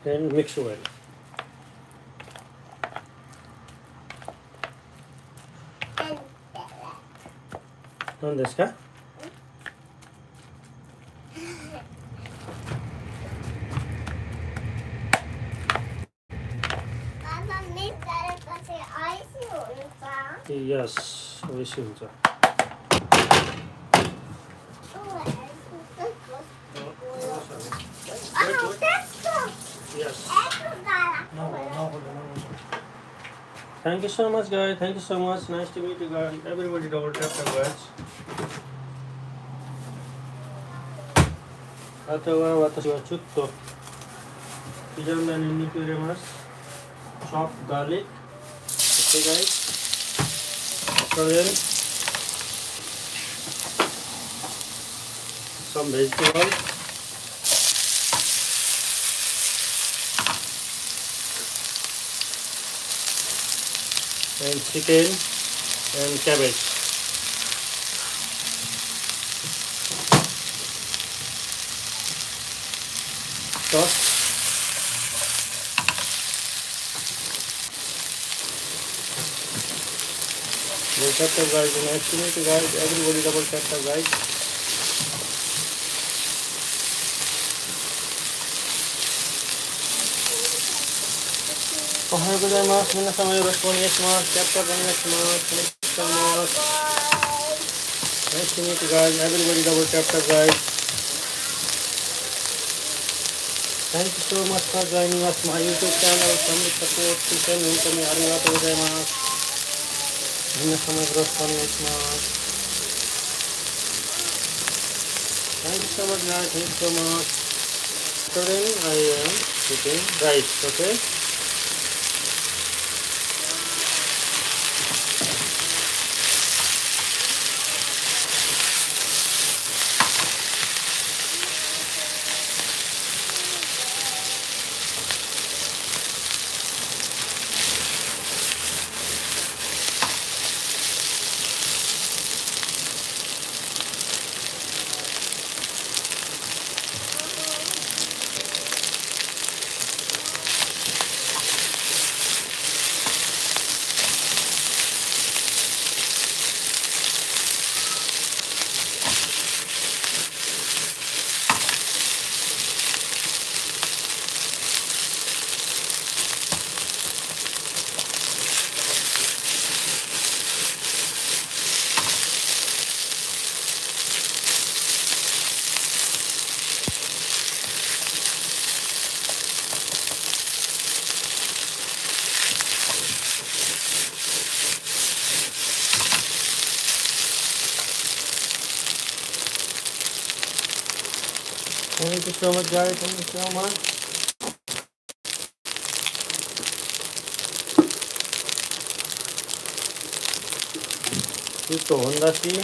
and mix well. 何ですか？Yes, 美味しいんじゃ。Yes. Thank you so much, guys. Thank you so much. Nice to meet you, guys. Everybody, double tap, guys. あとは私はちょっと刻んだニンニク入れます。Chopped garlic. Okay, guys. So then, some vegetables. And chicken and cabbage. Sauce. Double tap tap, guys. Nice to meet you, guys. Everybody double tap tap, guys. Ohayou gozaimasu. 皆様よろしくお願いします。Tap tap お願いします。Thank you so much. Nice to meet you, guys. Everybody double tap tap, guys. Thank you so much for joining us. My YouTube channel. Some support. Please 本当にありがとうございます。皆様よろしくお願いします。Thank you so much, guys. Thank you so much. So then I am cooking rice, okay? Thank you so much, guys. Thank you so much. Ito, hondashi.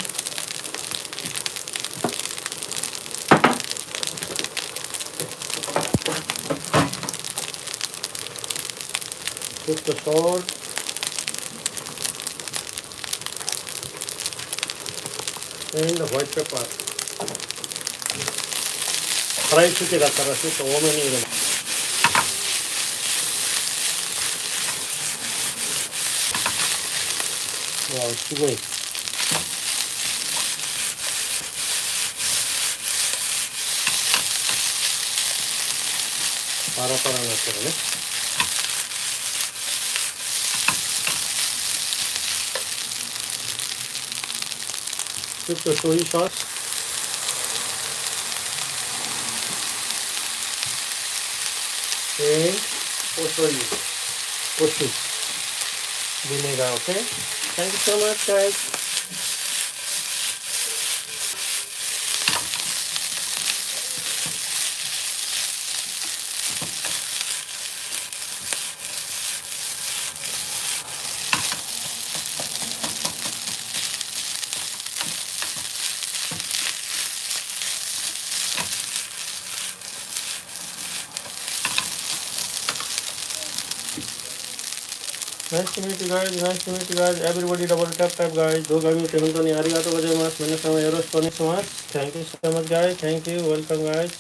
Ito, salt. And the white pepper. 辛いチキンだったらちょっと多めに入れます。わあ、すごい。パラパラになってるね。ちょっと醤油ソース。And also use vinegar, okay? Thank you so much, guys. Nice to meet you, guys. Nice to meet you, guys. Everybody double tap tap, guys. 動画見て本当にありがとうございます。皆様よろしくお願いします。Thank you so much, guys. Thank you. Welcome, guys.